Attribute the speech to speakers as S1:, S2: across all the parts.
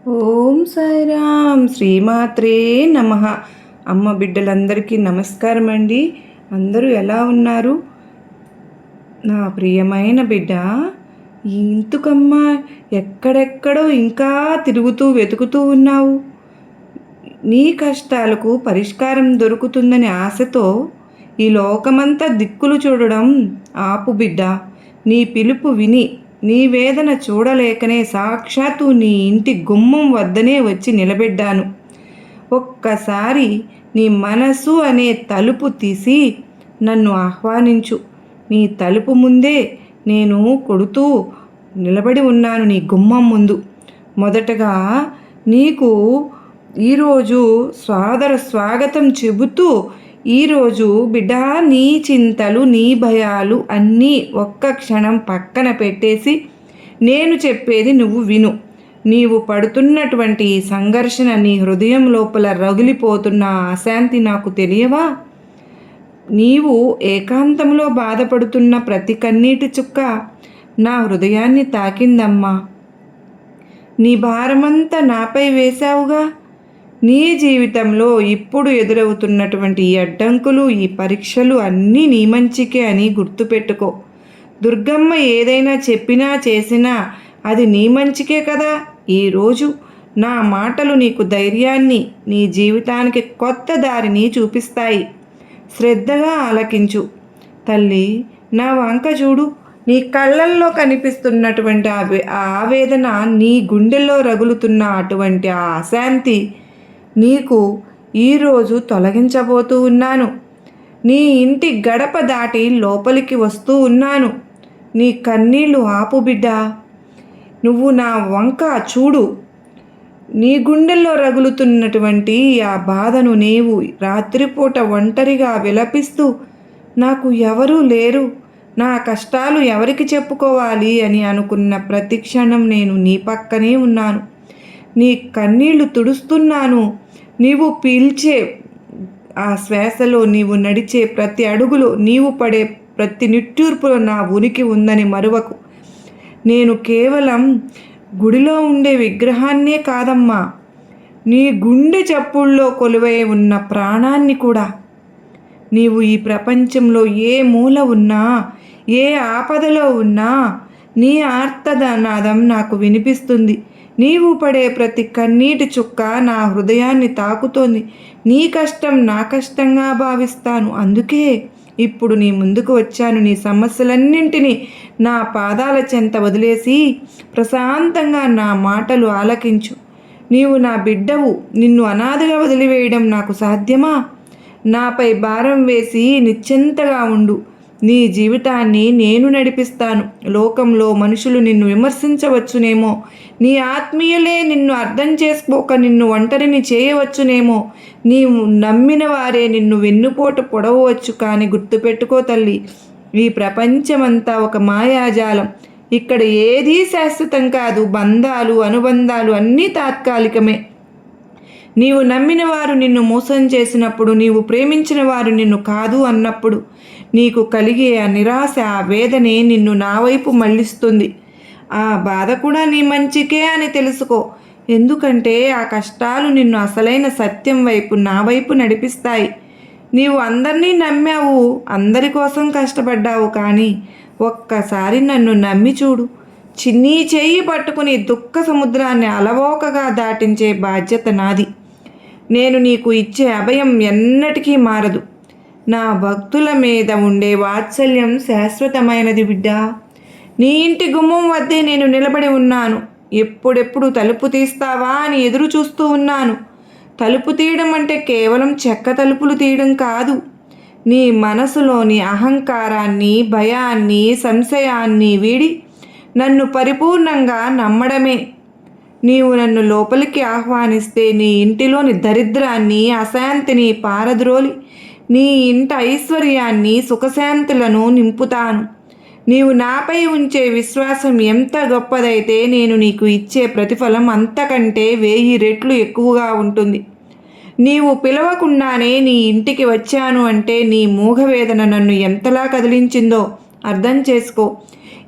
S1: ఓం సాయిరామ్ శ్రీమాత్రే నమః. అమ్మ బిడ్డలందరికీ నమస్కారం అండి. అందరూ ఎలా ఉన్నారు? నా ప్రియమైన బిడ్డ, ఇందుకమ్మా ఎక్కడెక్కడో ఇంకా తిరుగుతూ వెతుకుతూ ఉన్నావు? నీ కష్టాలకు పరిష్కారం దొరుకుతుందని ఆశతో ఈ లోకమంతా దిక్కులు చూడడం ఆపు బిడ్డ. నీ పిలుపు విని నీ వేదన చూడలేకనే సాక్షాత్తు నీ ఇంటి గుమ్మం వద్దనే వచ్చి నిలబెడ్డాను. ఒక్కసారి నీ మనసు అనే తలుపు తీసి నన్ను ఆహ్వానించు. నీ తలుపు ముందే నేను కొడుతూ నిలబడి ఉన్నాను, నీ గుమ్మం ముందు. మొదటగా నీకు ఈరోజు సాదర స్వాగతం చెబుతూ, ఈరోజు బిడ్డ నీ చింతలు నీ భయాలు అన్నీ ఒక్క క్షణం పక్కన పెట్టేసి నేను చెప్పేది నువ్వు విను. నీవు పడుతున్నటువంటి సంఘర్షణ, నీ హృదయం లోపల రగిలిపోతున్న అశాంతి నాకు తెలియవా? నీవు ఏకాంతంలో బాధపడుతున్న ప్రతి కన్నీటి చుక్క నా హృదయాన్ని తాకిందమ్మా. నీ భారమంతా నాపై వేశావుగా. నీ జీవితంలో ఇప్పుడు ఎదురవుతున్నటువంటి ఈ అడ్డంకులు, ఈ పరీక్షలు అన్నీ నీ మంచికే అని గుర్తుపెట్టుకో. దుర్గమ్మ ఏదైనా చెప్పినా చేసినా అది నీ మంచికే కదా. ఈరోజు నా మాటలు నీకు ధైర్యాన్ని, నీ జీవితానికి కొత్త దారిని చూపిస్తాయి. శ్రద్ధగా ఆలకించు తల్లి. నా వంక చూడు. నీ కళ్ళల్లో కనిపిస్తున్నటువంటి ఆ ఆవేదన, నీ గుండెల్లో రగులుతున్న అటువంటి ఆ అశాంతి నీకు ఈరోజు తొలగించబోతూ ఉన్నాను. నీ ఇంటి గడప దాటి లోపలికి వస్తూ ఉన్నాను. నీ కన్నీళ్లు ఆపు బిడ్డ. నువ్వు నా వంక చూడు. నీ గుండెల్లో రగులుతున్నటువంటి ఆ బాధను నీవు రాత్రిపూట ఒంటరిగా విలపిస్తూ, నాకు ఎవరూ లేరు, నా కష్టాలు ఎవరికి చెప్పుకోవాలి అని అనుకున్న ప్రతి క్షణం నేను నీ పక్కనే ఉన్నాను. నీ కన్నీళ్లు తుడుస్తున్నాను. నీవు పీల్చే ఆ శ్వాసలో, నీవు నడిచే ప్రతి అడుగులో, నీవు పడే ప్రతి నిట్టూర్పులో నా ఉనికి ఉందని మరువకు. నేను కేవలం గుడిలో ఉండే విగ్రహాన్నే కాదమ్మా, నీ గుండె చప్పుల్లో కొలువై ఉన్న ప్రాణాన్ని కూడా. నీవు ఈ ప్రపంచంలో ఏ మూల ఉన్నా, ఏ ఆపదలో ఉన్నా నీ ఆర్తనాదం నాకు వినిపిస్తుంది. నీవు పడే ప్రతి కన్నీటి చుక్క నా హృదయాన్ని తాకుతోంది. నీ కష్టం నా కష్టంగా భావిస్తాను. అందుకే ఇప్పుడు నీ ముందుకు వచ్చాను. నీ సమస్యలన్నింటినీ నా పాదాల చెంత వదిలేసి ప్రశాంతంగా నా మాటలు ఆలకించు. నీవు నా బిడ్డవు. నిన్ను అనాథగా వదిలివేయడం నాకు సాధ్యమా? నాపై భారం వేసి నిశ్చింతగా ఉండు. నీ జీవితాన్ని నేను నడిపిస్తాను. లోకంలో మనుషులు నిన్ను విమర్శించవచ్చునేమో, నీ ఆత్మీయులే నిన్ను అర్థం చేసుకోక నిన్ను ఒంటరిని చేయవచ్చునేమో, నీవు నమ్మిన వారే నిన్ను వెన్నుపోటు పొడవచ్చు. కానీ గుర్తుపెట్టుకో తల్లి, ఈ ప్రపంచమంతా ఒక మాయాజాలం. ఇక్కడ ఏదీ శాశ్వతం కాదు. బంధాలు, అనుబంధాలు అన్నీ తాత్కాలికమే. నీవు నమ్మిన వారు నిన్ను మోసం చేసినప్పుడు, నీవు ప్రేమించిన వారు నిన్ను కాదు అన్నప్పుడు నీకు కలిగే ఆ నిరాశ, ఆ వేదనే నిన్ను నా వైపు మళ్ళిస్తుంది. ఆ బాధ కూడా నీ మంచికే అని తెలుసుకో. ఎందుకంటే ఆ కష్టాలు నిన్ను అసలైన సత్యం వైపు, నా వైపు నడిపిస్తాయి. నీవు అందరినీ నమ్మావు, అందరి కోసం కష్టపడ్డావు. కానీ ఒక్కసారి నన్ను నమ్మి చూడు. చిన్ని చెయ్యి పట్టుకుని దుఃఖ సముద్రాన్ని అలవోకగా దాటించే బాధ్యత నాది. నేను నీకు ఇచ్చే అభయం ఎన్నటికీ మారదు. నా భక్తుల మీద ఉండే వాత్సల్యం శాశ్వతమైనది బిడ్డ. నీ ఇంటి గుమ్మం వద్దే నేను నిలబడి ఉన్నాను. ఎప్పుడెప్పుడు తలుపు తీస్తావా అని ఎదురు చూస్తూ ఉన్నాను. తలుపు తీయడం అంటే కేవలం చెక్క తలుపులు తీయడం కాదు. నీ మనసులోని అహంకారాన్ని, భయాన్ని, సంశయాన్ని వీడి నన్ను పరిపూర్ణంగా నమ్మడమే. నీవు నన్ను లోపలికి ఆహ్వానిస్తే నీ ఇంటిలోని దరిద్రాన్ని, అశాంతిని పారద్రోలి నీ ఇంట ఐశ్వర్యాన్ని, సుఖశాంతులను నింపుతాను. నీవు నాపై ఉంచే విశ్వాసం ఎంత గొప్పదైతే నేను నీకు ఇచ్చే ప్రతిఫలం అంతకంటే 1000 రెట్లు ఎక్కువగా ఉంటుంది. నీవు పిలవకుండానే నీ ఇంటికి వచ్చాను అంటే నీ మూగవేదన నన్ను ఎంతలా కదిలించిందో అర్థం చేసుకో.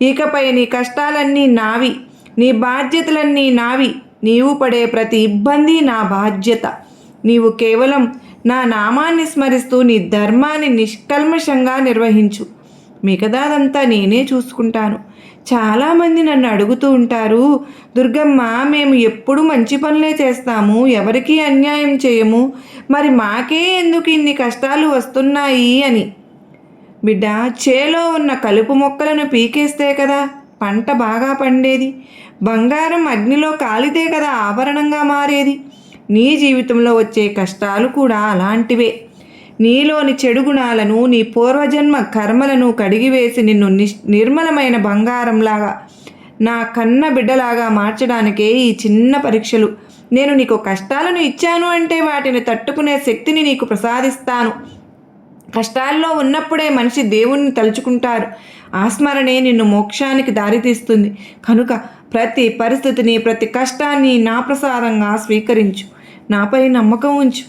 S1: ఇకపై నీ కష్టాలన్నీ నావి, నీ బాధ్యతలన్నీ నావి. నీవు పడే ప్రతి ఇబ్బంది నా బాధ్యత. నీవు కేవలం నా నామాన్ని స్మరిస్తూ నీ ధర్మాన్ని నిష్కల్మషంగా నిర్వహించు. మిగతాదంతా నేనే చూసుకుంటాను. చాలామంది నన్ను అడుగుతూ ఉంటారు, దుర్గమ్మ, మేము ఎప్పుడు మంచి పనులే చేస్తాము, ఎవరికీ అన్యాయం చేయము, మరి మాకే ఎందుకు ఇన్ని కష్టాలు వస్తున్నాయి అని. బిడ్డ, చేలో ఉన్న కలుపు మొక్కలను పీకేస్తే కదా పంట బాగా పండేది. బంగారం అగ్నిలో కాలితే కదా ఆభరణంగా మారేది. నీ జీవితంలో వచ్చే కష్టాలు కూడా అలాంటివే. నీలోని చెడు గుణాలను, నీ పూర్వజన్మ కర్మలను కడిగివేసి నిన్ను నిర్మలమైన బంగారంలాగా, నా కన్న బిడ్డలాగా మార్చడానికే ఈ చిన్న పరీక్షలు. నేను నీకు కష్టాలను ఇచ్చాను అంటే వాటిని తట్టుకునే శక్తిని నీకు ప్రసాదిస్తాను. కష్టాల్లో ఉన్నప్పుడే మనిషి దేవుణ్ణి తలుచుకుంటారు. ఆ స్మరణే నిన్ను మోక్షానికి దారితీస్తుంది. కనుక ప్రతి పరిస్థితిని, ప్రతి కష్టాన్ని నా ప్రసాదంగా స్వీకరించు. నాపై నమ్మకం ఉంచు.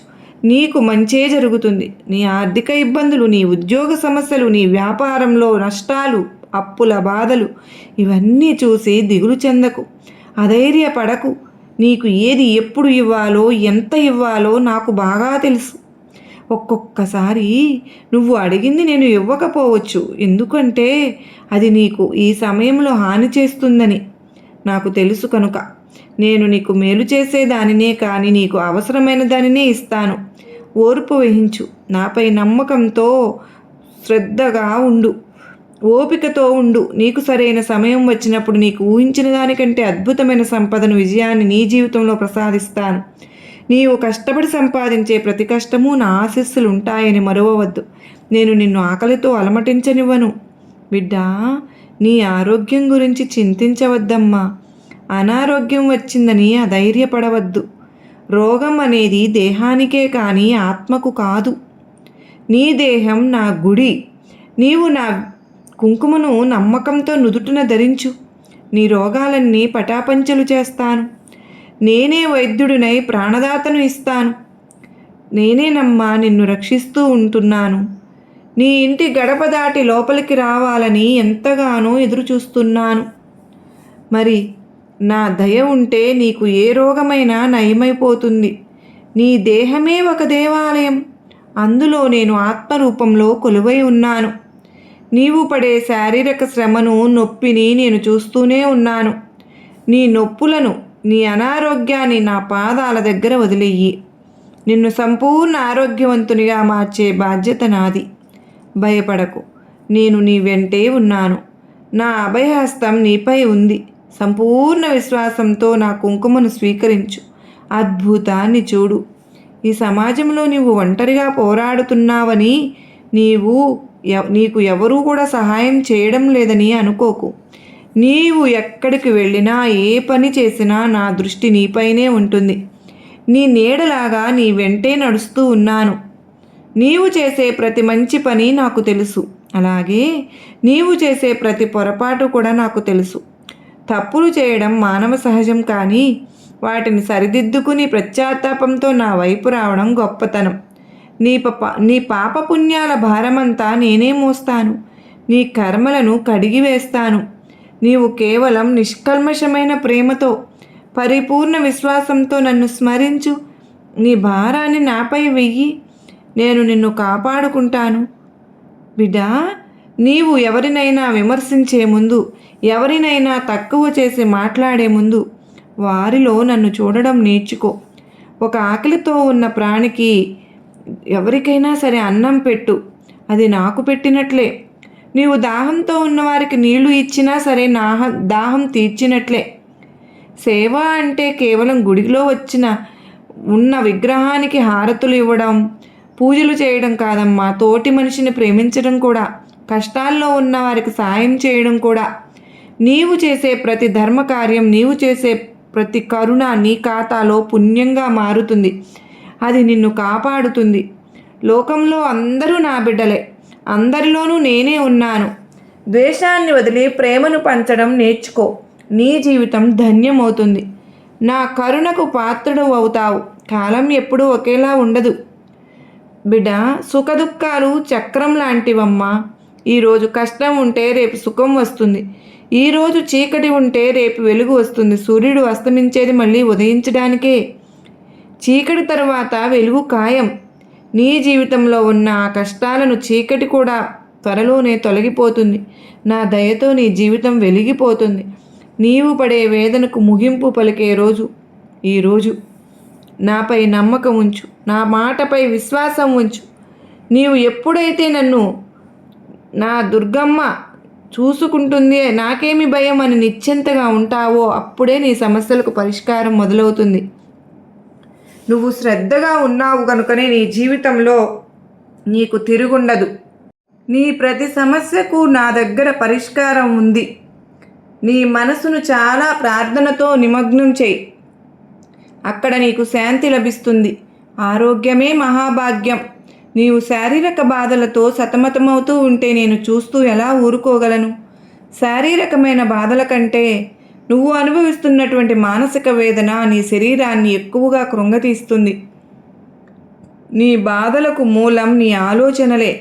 S1: నీకు మంచే జరుగుతుంది. నీ ఆర్థిక ఇబ్బందులు, నీ ఉద్యోగ సమస్యలు, నీ వ్యాపారంలో నష్టాలు, అప్పుల బాధలు ఇవన్నీ చూసి దిగులు చెందకు, అధైర్యపడకు. నీకు ఏది ఎప్పుడు ఇవ్వాలో, ఎంత ఇవ్వాలో నాకు బాగా తెలుసు. ఒక్కొక్కసారి నువ్వు అడిగింది నేను ఇవ్వకపోవచ్చు, ఎందుకంటే అది నీకు ఈ సమయంలో హాని చేస్తుందని నాకు తెలుసు. కనుక నేను నీకు మేలు చేసేదానినే కానీ నీకు అవసరమైన దానినే ఇస్తాను. ఓర్పు వహించు. నాపై నమ్మకంతో శ్రద్ధగా ఉండు, ఓపికతో ఉండు. నీకు సరైన సమయం వచ్చినప్పుడు నీకు ఊహించిన దానికంటే అద్భుతమైన సంపదను, విజయాన్ని నీ జీవితంలో ప్రసాదిస్తాను. నీవు కష్టపడి సంపాదించే ప్రతి కష్టము నా ఆశీస్సులు ఉంటాయని మరువవద్దు. నేను నిన్ను ఆకలితో అలమటించనివ్వను. బిడ్డా, నీ ఆరోగ్యం గురించి చింతించవద్దమ్మా. అనారోగ్యం వచ్చిందని అధైర్యపడవద్దు. రోగం అనేది దేహానికే కానీ ఆత్మకు కాదు. నీ దేహం నా గుడి. నీవు నా కుంకుమను నమ్మకంతో నుదుటిన ధరించు. నీ రోగాలన్నీ పటాపంచలు చేస్తాను. నేనే వైద్యుడినై ప్రాణదాతను ఇస్తాను. నేనేనమ్మా నిన్ను రక్షిస్తూ ఉంటున్నాను. నీ ఇంటి గడప దాటి లోపలికి రావాలని ఎంతగానో ఎదురు చూస్తున్నాను. మరి నా దయ ఉంటే నీకు ఏ రోగమైనా నయమైపోతుంది. నీ దేహమే ఒక దేవాలయం. అందులో నేను ఆత్మరూపంలో కొలువై ఉన్నాను. నీవు పడే శారీరక శ్రమను, నొప్పిని నేను చూస్తూనే ఉన్నాను. నీ నొప్పులను, నీ అనారోగ్యాన్ని నా పాదాల దగ్గర వదిలేయి. నిన్ను సంపూర్ణ ఆరోగ్యవంతునిగా మార్చే బాధ్యత నాది. భయపడకు, నేను నీ వెంటే ఉన్నాను. నా అభయహస్తం నీపై ఉంది. సంపూర్ణ విశ్వాసంతో నా కుంకుమను స్వీకరించు. అద్భుతాన్ని చూడు. ఈ సమాజంలో నీవు ఒంటరిగా పోరాడుతున్నావని, నీకు ఎవరూ కూడా సహాయం చేయడం లేదని అనుకోకు. నీవు ఎక్కడికి వెళ్ళినా, ఏ పని చేసినా నా దృష్టి నీపైనే ఉంటుంది. నీ నీడలాగా నీ వెంటే నడుస్తూ ఉన్నాను. నీవు చేసే ప్రతి మంచి పని నాకు తెలుసు. అలాగే నీవు చేసే ప్రతి పొరపాటు కూడా నాకు తెలుసు. తప్పులు చేయడం మానవ సహజం, కానీ వాటిని సరిదిద్దుకుని పశ్చాత్తాపంతో నా వైపు రావడం గొప్పతనం. నీ పాపపుణ్యాల భారమంతా నేనే మోస్తాను. నీ కర్మలను కడిగివేస్తాను. నీవు కేవలం నిష్కల్మషమైన ప్రేమతో, పరిపూర్ణ విశ్వాసంతో నన్ను స్మరించు. నీ భారాన్ని నాపై వెయ్యి. నేను నిన్ను కాపాడుకుంటాను. బిడ్డా, నీవు ఎవరినైనా విమర్శించే ముందు, ఎవరినైనా తక్కువ చేసి మాట్లాడే ముందు వారిలో నన్ను చూడడం నేర్చుకో. ఒక ఆకలితో ఉన్న ప్రాణికి ఎవరికైనా సరే అన్నం పెట్టు, అది నాకు పెట్టినట్లే. నీవు దాహంతో ఉన్నవారికి నీళ్లు ఇచ్చినా సరే నా దాహం తీర్చినట్లే. సేవ అంటే కేవలం గుడిలో ఉన్న విగ్రహానికి హారతులు ఇవ్వడం, పూజలు చేయడం కాదమ్మా. తోటి మనిషిని ప్రేమించడం కూడా, కష్టాల్లో ఉన్న వారికి సాయం చేయడం కూడా. నీవు చేసే ప్రతి ధర్మకార్యం, నీవు చేసే ప్రతి కరుణ నీ ఖాతాలో పుణ్యంగా మారుతుంది. అది నిన్ను కాపాడుతుంది. లోకంలో అందరూ నా బిడ్డలే. అందరిలోనూ నేనే ఉన్నాను. ద్వేషాన్ని వదిలి ప్రేమను పంచడం నేర్చుకో. నీ జీవితం ధన్యమవుతుంది. నా కరుణకు పాత్రుడు అవుతావు. కాలం ఎప్పుడూ ఒకేలా ఉండదు బిడ్డ. సుఖదుఖాలు చక్రం లాంటివమ్మా. ఈరోజు కష్టం ఉంటే రేపు సుఖం వస్తుంది. ఈరోజు చీకటి ఉంటే రేపు వెలుగు వస్తుంది. సూర్యుడు అస్తమించేది మళ్ళీ ఉదయించడానికే. చీకటి తరువాత వెలుగు ఖాయం. నీ జీవితంలో ఉన్న ఆ కష్టాలను చీకటి కూడా త్వరలోనే తొలగిపోతుంది. నా దయతో నీ జీవితం వెలిగిపోతుంది. నీవు పడే వేదనకు ముగింపు పలికే రోజు ఈరోజు. నాపై నమ్మకం ఉంచు, నా మాటపై విశ్వాసం ఉంచు. నీవు ఎప్పుడైతే నన్ను నా దుర్గమ్మ చూసుకుంటుంది, నాకేమి భయం అని నిశ్చింతగా ఉంటావో అప్పుడే నీ సమస్యలకు పరిష్కారం మొదలవుతుంది. నువ్వు శ్రద్ధగా ఉన్నావు కనుకనే నీ జీవితంలో నీకు తిరుగుండదు. నీ ప్రతి సమస్యకు నా దగ్గర పరిష్కారం ఉంది. నీ మనసును చాలా ప్రార్థనతో నిమగ్నం చేయి. అక్కడ నీకు శాంతి లభిస్తుంది. ఆరోగ్యమే మహాభాగ్యం. నీవు శారీరక బాధలతో సతమతమవుతూ ఉంటే నేను చూస్తూ ఎలా ఊరుకోగలను? శారీరకమైన బాధల కంటే నువ్వు అనుభవిస్తున్నటువంటి మానసిక వేదన నీ శరీరాన్ని ఎక్కువగా కృంగతీస్తుంది. నీ బాధలకు మూలం నీ ఆలోచనలే.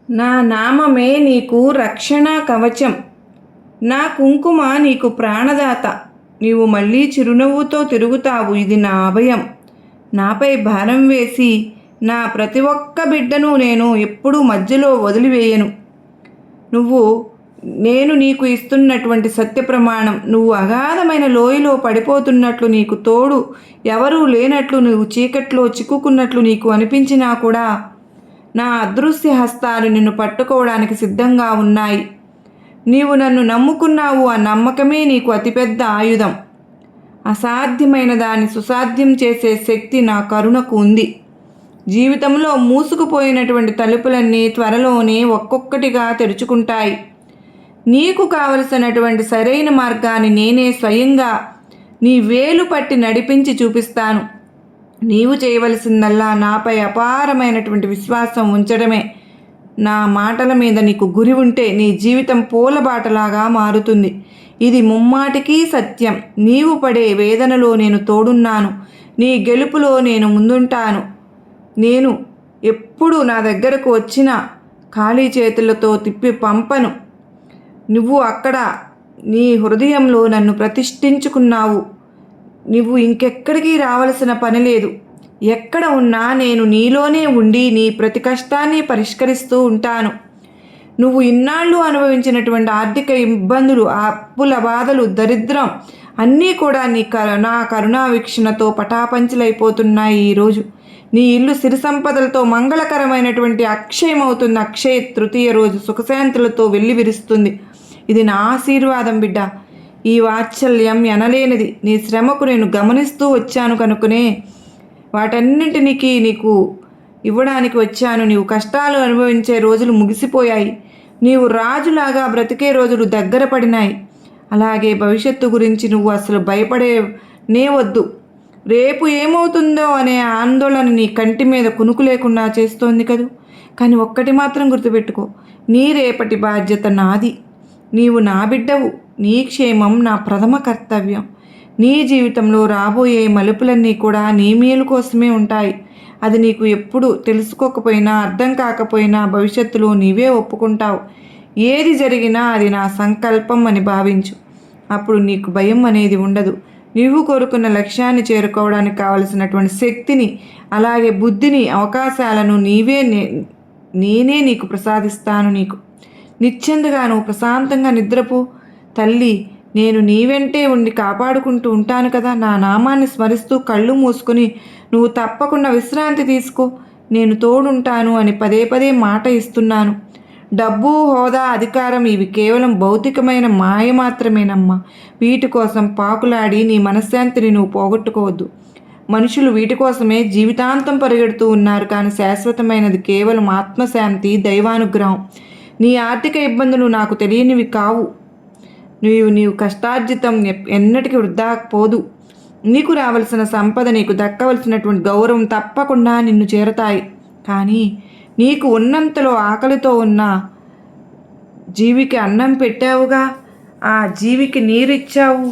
S1: నా నామమే నీకు రక్షణ కవచం. నా కుంకుమ నీకు ప్రాణదాత. నీవు మళ్ళీ చిరునవ్వుతో తిరుగుతావు. ఇది నా అభయం. నాపై భారం వేసి నా ప్రతి ఒక్క బిడ్డను నేను ఎప్పుడూ మధ్యలో వదిలివేయను. నేను నీకు ఇస్తున్నటువంటి సత్య ప్రమాణం. నువ్వు అగాధమైన లోయలో పడిపోతున్నట్లు, నీకు తోడు ఎవరూ లేనట్లు, నువ్వు చీకట్లో చిక్కుకున్నట్లు నీకు అనిపించినా కూడా నా అదృశ్య హస్తాలు నిన్ను పట్టుకోవడానికి సిద్ధంగా ఉన్నాయి. నీవు నన్ను నమ్ముకున్నావు. ఆ నమ్మకమే నీకు అతిపెద్ద ఆయుధం. అసాధ్యమైన దాన్ని సుసాధ్యం చేసే శక్తి నా కరుణకు ఉంది. జీవితంలో మూసుకుపోయినటువంటి తలుపులన్నీ త్వరలోనే ఒక్కొక్కటిగా తెరుచుకుంటాయి. నీకు కావలసినటువంటి సరైన మార్గాన్ని నేనే స్వయంగా నీ వేలు పట్టి నడిపించి చూపిస్తాను. నీవు చేయవలసిందల్లా నాపై అపారమైనటువంటి విశ్వాసం ఉంచడమే. నా మాటల మీద నీకు గురి ఉంటే నీ జీవితం పూలబాటలాగా మారుతుంది. ఇది ముమ్మాటికి సత్యం. నీవు పడే వేదనలో నేను తోడున్నాను. నీ గెలుపులో నేను ముందుంటాను. నేను ఎప్పుడు నా దగ్గరకు వచ్చినా ఖాళీ చేతులతో తిప్పి పంపను. నువ్వు అక్కడ నీ హృదయంలో నన్ను ప్రతిష్ఠించుకున్నావు. నువ్వు ఇంకెక్కడికి రావలసిన పని లేదు. ఎక్కడ ఉన్నా నేను నీలోనే ఉండి నీ ప్రతి కష్టాన్ని పరిష్కరిస్తూ ఉంటాను. నువ్వు ఇన్నాళ్ళు అనుభవించినటువంటి ఆర్థిక ఇబ్బందులు, అప్పుల బాధలు, దరిద్రం అన్నీ కూడా నా కరుణా వీక్షణతో పటాపంచలైపోతున్నాయి. ఈరోజు నీ ఇల్లు సిరి సంపదలతో మంగళకరమైనటువంటి అక్షయమవుతుంది. అక్షయ తృతీయ రోజు సుఖశాంతులతో వెళ్లి విరుస్తుంది. ఇది నా ఆశీర్వాదం బిడ్డ. ఈ వాత్సల్యం ఎనలేనిది. నీ శ్రమకు నేను గమనిస్తూ వచ్చాను కనుకనే వాటన్నింటినీ నీకు ఇవ్వడానికి వచ్చాను. నీవు కష్టాలు అనుభవించే రోజులు ముగిసిపోయాయి. నీవు రాజులాగా బ్రతికే రోజులు దగ్గర పడినాయి. అలాగే భవిష్యత్తు గురించి నువ్వు అసలు భయపడనే వద్దు. రేపు ఏమవుతుందో అనే ఆందోళన నీ కంటి మీద కునుకు లేకుండా చేస్తోంది కదూ. కానీ ఒక్కటి మాత్రం గుర్తుపెట్టుకో, నీ రేపటి బాధ్యత నాది. నీవు నా బిడ్డవు. నీ క్షేమం నా ప్రథమ కర్తవ్యం. నీ జీవితంలో రాబోయే మలుపులన్నీ కూడా నీ మేలు కోసమే ఉంటాయి. అది నీకు ఎప్పుడు తెలుసుకోకపోయినా, అర్థం కాకపోయినా భవిష్యత్తులో నీవే ఒప్పుకుంటావు. ఏది జరిగినా అది నా సంకల్పం అని భావించు. అప్పుడు నీకు భయం అనేది ఉండదు. నీవు కోరుకున్న లక్ష్యాన్ని చేరుకోవడానికి కావలసినటువంటి శక్తిని, అలాగే బుద్ధిని, అవకాశాలను నేనే నీకు ప్రసాదిస్తాను. నీకు నిశ్చింతగా నువ్వు ప్రశాంతంగా నిద్రపో తల్లి. నేను నీ వెంటే ఉండి కాపాడుకుంటూ ఉంటాను కదా. నా నామాన్ని స్మరిస్తూ కళ్ళు మూసుకొని నువ్వు తప్పకుండా విశ్రాంతి తీసుకో. నేను తోడుంటాను అని పదే పదే మాట ఇస్తున్నాను. డబ్బు, హోదా, అధికారం ఇవి కేవలం భౌతికమైన మాయ మాత్రమేనమ్మా. వీటి కోసం పాకులాడి నీ మనశ్శాంతిని నువ్వు పోగొట్టుకోవద్దు. మనుషులు వీటి కోసమే జీవితాంతం పరిగెడుతూ ఉన్నారు. కానీ శాశ్వతమైనది కేవలం ఆత్మశాంతి, దైవానుగ్రహం. నీ ఆర్థిక ఇబ్బందులు నాకు తెలియనివి కావు. నీవు కష్టార్జితం ఎన్నటికీ వృధా పోదు. నీకు రావలసిన సంపద, నీకు దక్కవలసినటువంటి గౌరవం తప్పకుండా నిన్ను చేరతాయి. కానీ నీకు ఉన్నంతలో ఆకలితో ఉన్న జీవికి అన్నం పెట్టావుగా, ఆ జీవికి నీరిచ్చావు.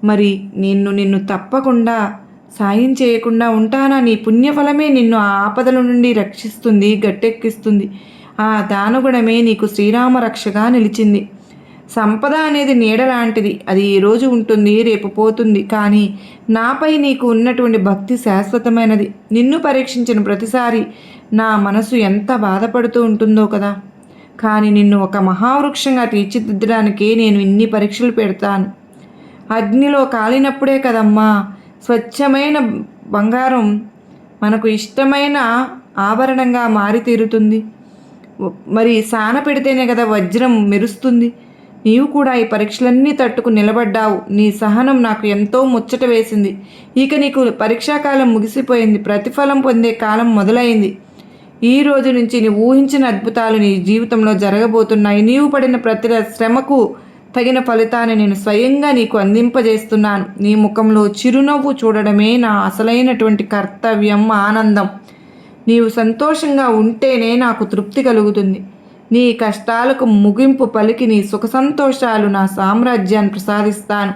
S1: మరి నిన్ను తప్పకుండా సాయం చేయకుండా ఉంటానా? నీ పుణ్యఫలమే నిన్ను ఆ ఆపదల నుండి రక్షిస్తుంది, గట్టెక్కిస్తుంది. ఆ దానగుణమే నీకు శ్రీరామ రక్షగా నిలిచింది. సంపద అనేది నీడ లాంటిది. అది ఈరోజు ఉంటుంది, రేపు పోతుంది. కానీ నాపై నీకు ఉన్నటువంటి భక్తి శాశ్వతమైనది. నిన్ను పరీక్షించిన ప్రతిసారి నా మనసు ఎంత బాధపడుతూ ఉంటుందో కదా. కానీ నిన్ను ఒక మహావృక్షంగా తీర్చిదిద్దడానికే నేను ఇన్ని పరీక్షలు పెడతాను. అగ్నిలో కాలినప్పుడే కదమ్మా స్వచ్ఛమైన బంగారం మనకు ఇష్టమైన ఆభరణంగా మారి తీరుతుంది. మరి సాన పెడితేనే కదా వజ్రం మెరుస్తుంది. నీవు కూడా ఈ పరీక్షలన్నీ తట్టుకు నిలబడ్డావు. నీ సహనం నాకు ఎంతో ముచ్చట వేసింది. ఇక నీకు పరీక్షాకాలం ముగిసిపోయింది. ప్రతిఫలం పొందే కాలం మొదలైంది. ఈ రోజు నుంచి నీ ఊహించిన అద్భుతాలు నీ జీవితంలో జరగబోతున్నాయి. నీవు పడిన ప్రతి శ్రమకు తగిన ఫలితాన్ని నేను స్వయంగా నీకు అందింపజేస్తున్నాను. నీ ముఖంలో చిరునవ్వు చూడడమే నా అసలైనటువంటి కర్తవ్యం, ఆనందం. నీవు సంతోషంగా ఉంటేనే నాకు తృప్తి కలుగుతుంది. నీ కష్టాలకు ముగింపు పలికి నీ సుఖ సంతోషాలు నా సామ్రాజ్యాన్ని ప్రసాదిస్తాను.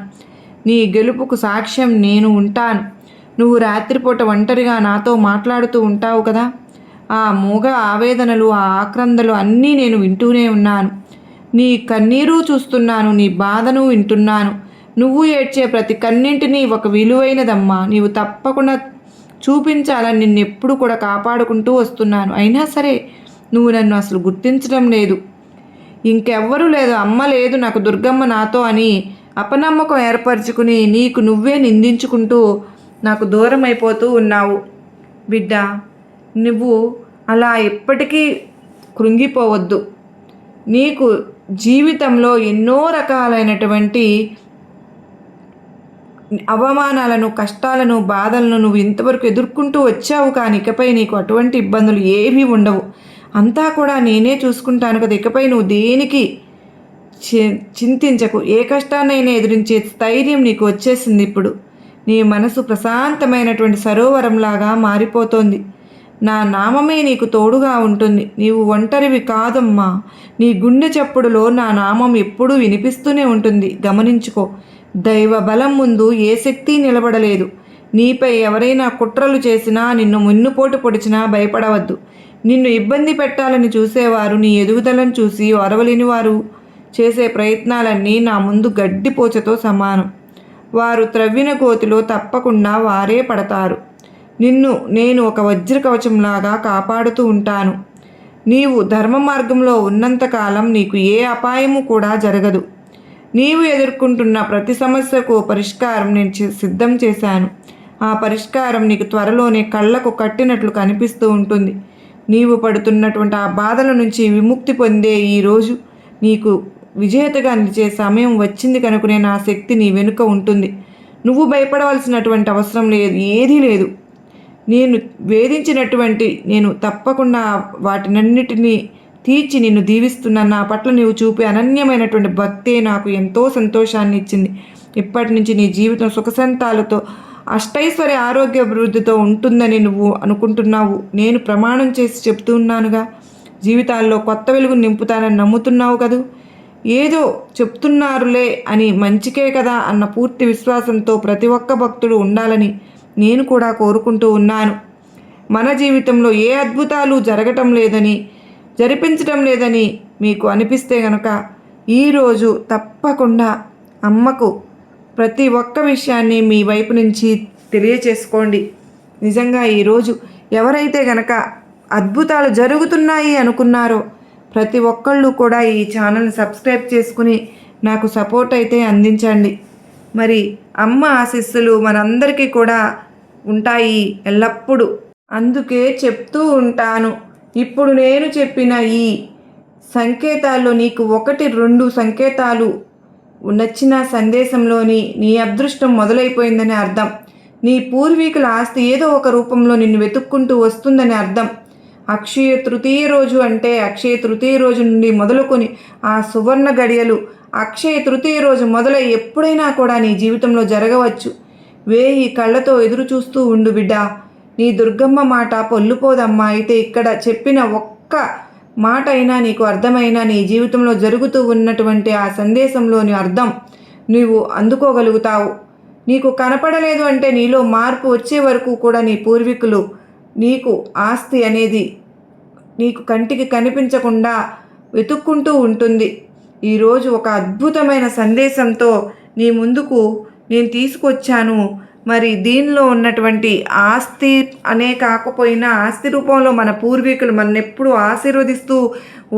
S1: నీ గెలుపుకు సాక్ష్యం నేను ఉంటాను. నువ్వు రాత్రిపూట ఒంటరిగా నాతో మాట్లాడుతూ ఉంటావు కదా. ఆ మూగ ఆవేదనలు, ఆ ఆక్రందలు అన్నీ నేను వింటూనే ఉన్నాను. నీ కన్నీరు చూస్తున్నాను, నీ బాధను వింటున్నాను. నువ్వు ఏడ్చే ప్రతి కన్నింటినీ ఒక విలువైనదమ్మా. నీవు తప్పకుండా చూపించాలని నిన్నెప్పుడు కూడా కాపాడుకుంటూ వస్తున్నాను. అయినా సరే నువ్వు నన్ను అసలు గుర్తించడం లేదు. ఇంకెవ్వరూ లేదు, అమ్మ లేదు, నాకు దుర్గమ్మ నాతో అని అపనమ్మకం ఏర్పరచుకుని నీకు నువ్వే నిందించుకుంటూ నాకు దూరం అయిపోతూ ఉన్నావు. బిడ్డ, నువ్వు అలా ఎప్పటికీ కృంగిపోవద్దు. నీకు జీవితంలో ఎన్నో రకాలైనటువంటి అవమానాలను, కష్టాలను, బాధలను నువ్వు ఇంతవరకు ఎదుర్కొంటూ వచ్చావు. కానీ ఇకపై నీకు అటువంటి ఇబ్బందులు ఏవీ ఉండవు. అంతా కూడా నేనే చూసుకుంటాను కదా. ఇకపై నువ్వు దేనికి చింతించకు. ఏ కష్టాన్నైనా ఎదురించే స్థైర్యం నీకు వచ్చేసింది. ఇప్పుడు నీ మనసు ప్రశాంతమైనటువంటి సరోవరంలాగా మారిపోతోంది. నా నామమే నీకు తోడుగా ఉంటుంది. నీవు ఒంటరివి కాదమ్మా. నీ గుండె చప్పుడులో నా నామం ఎప్పుడూ వినిపిస్తూనే ఉంటుంది. గమనించుకో. దైవ బలం ముందు ఏ శక్తి నిలబడలేదు. నీపై ఎవరైనా కుట్రలు చేసినా, నిన్ను మున్నుపోటు పొడిచినా భయపడవద్దు. నిన్ను ఇబ్బంది పెట్టాలని చూసేవారు నీ ఎదుగుదలను చూసి ఒరవలేని వారు చేసే ప్రయత్నాలన్నీ నా ముందు గడ్డిపోచతో సమానం. వారు త్రవ్విన గోతిలో తప్పకుండా వారే పడతారు. నిన్ను నేను ఒక వజ్ర కవచంలాగా కాపాడుతూ ఉంటాను. నీవు ధర్మ మార్గంలో ఉన్నంతకాలం నీకు ఏ అపాయము కూడా జరగదు. నీవు ఎదుర్కొంటున్న ప్రతి సమస్యకు పరిష్కారం నేను సిద్ధం చేశాను. ఆ పరిష్కారం నీకు త్వరలోనే కళ్ళకు కట్టినట్లు కనిపిస్తూ ఉంటుంది. నీవు పడుతున్నటువంటి ఆ బాధల నుంచి విముక్తి పొందే ఈరోజు నీకు విజేతగా నిలిచే సమయం వచ్చింది కనుకనే నా శక్తి నీ వెనుక ఉంటుంది. నువ్వు భయపడవలసినటువంటి అవసరం లేదు, ఏదీ లేదు. నేను వేధించినటువంటి నేను తప్పకుండా వాటినన్నిటినీ తీర్చి నిన్ను దీవిస్తున్నాను. నా పట్ల నీవు చూపే అనన్యమైనటువంటి భక్తే నాకు ఎంతో సంతోషాన్ని ఇచ్చింది. ఇప్పటి నుంచి నీ జీవితం సుఖసంతాలతో అష్టైశ్వర్య ఆరోగ్య అభివృద్ధితో ఉంటుందని నువ్వు అనుకుంటున్నావు. నేను ప్రమాణం చేసి చెప్తున్నానుగా. జీవితాల్లో కొత్త వెలుగు నింపుతానని నమ్ముతున్నావు కదూ. ఏదో చెప్తున్నారులే అని మంచికే కదా అన్న పూర్తి విశ్వాసంతో ప్రతి ఒక్క భక్తుడు ఉండాలని నేను కూడా కోరుకుంటూ ఉన్నాను. మన జీవితంలో ఏ అద్భుతాలు జరగటం లేదని, జరిపించటం లేదని మీకు అనిపిస్తే గనక ఈరోజు తప్పకుండా అమ్మకు ప్రతి ఒక్క విషయాన్ని మీ వైపు నుంచి తెలియచేసుకోండి. నిజంగా ఈరోజు ఎవరైతే గనక అద్భుతాలు జరుగుతున్నాయి అనుకున్నారో ప్రతి ఒక్కళ్ళు కూడా ఈ ఛానల్ని సబ్స్క్రైబ్ చేసుకుని నాకు సపోర్ట్ అయితే అందించండి. మరి అమ్మ ఆశీస్సులు మనందరికీ కూడా ఉంటాయి ఎల్లప్పుడూ. అందుకే చెప్తూ ఉంటాను, ఇప్పుడు నేను చెప్పిన ఈ సంకేతాల్లో నీకు 1-2 సంకేతాలు నచ్చిన సందేశంలోని నీ అదృష్టం మొదలైపోయిందని అర్థం. నీ పూర్వీకుల ఆస్తి ఏదో ఒక రూపంలో నిన్ను వెతుక్కుంటూ వస్తుందని అర్థం. అక్షయ తృతీయ రోజు అంటే అక్షయ తృతీయ రోజు నుండి మొదలుకొని ఆ సువర్ణ గడియలు అక్షయ తృతీయ రోజు మొదలై ఎప్పుడైనా కూడా నీ జీవితంలో జరగవచ్చు. 1000 కళ్ళతో ఎదురు చూస్తూ ఉండు బిడ్డ. నీ దుర్గమ్మ మాట పొల్లుపోదమ్మా. అయితే ఇక్కడ చెప్పిన ఒక్క మాట అయినా నీకు అర్థమైనా నీ జీవితంలో జరుగుతూ ఉన్నటువంటి ఆ సందేశంలోని అర్థం నీవు అందుకోగలుగుతావు. నీకు కనపడలేదు అంటే నీలో మార్పు వచ్చే వరకు కూడా నీ పూర్వీకులు నీకు ఆస్తి అనేది నీకు కంటికి కనిపించకుండా వెతుక్కుంటూ ఉంటుంది. ఈరోజు ఒక అద్భుతమైన సందేశంతో నీ ముందుకు నేను తీసుకొచ్చాను. మరి దీనిలో ఉన్నటువంటి ఆస్తి అనే కాకపోయినా ఆస్తి రూపంలో మన పూర్వీకులు మనెప్పుడు ఆశీర్వదిస్తూ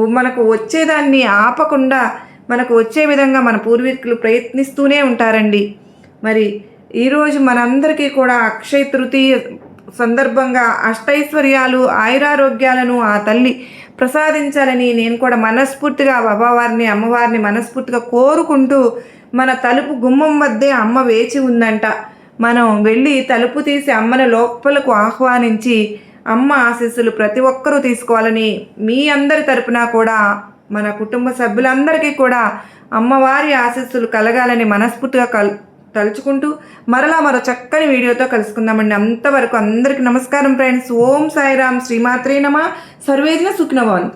S1: మనకు వచ్చేదాన్ని ఆపకుండా మనకు వచ్చే విధంగా మన పూర్వీకులు ప్రయత్నిస్తూనే ఉంటారండి. మరి ఈరోజు మనందరికీ కూడా అక్షయ తృతీయ సందర్భంగా అష్టైశ్వర్యాలు ఆయురారోగ్యాలను ఆ తల్లి ప్రసాదించాలని నేను కూడా మనస్ఫూర్తిగా బాబావారిని అమ్మవారిని మనస్ఫూర్తిగా కోరుకుంటూ, మన తలుపు గుమ్మం వద్దే అమ్మ వేచి ఉందంట. మనం వెళ్ళి తలుపు తీసి అమ్మను లోపలకు ఆహ్వానించి అమ్మ ఆశీస్సులు ప్రతి ఒక్కరూ తీసుకోవాలని మీ అందరి తరపున కూడా మన కుటుంబ సభ్యులందరికీ కూడా అమ్మవారి ఆశీస్సులు కలగాలని మనస్ఫూర్తిగా తలుచుకుంటూ మరో చక్కని వీడియోతో కలుసుకుందామండి. అంతవరకు అందరికీ నమస్కారం ఫ్రెండ్స్. ఓం సాయిరామ్. శ్రీమాత్రే నమః. సర్వేజన సుఖినో భవంతు.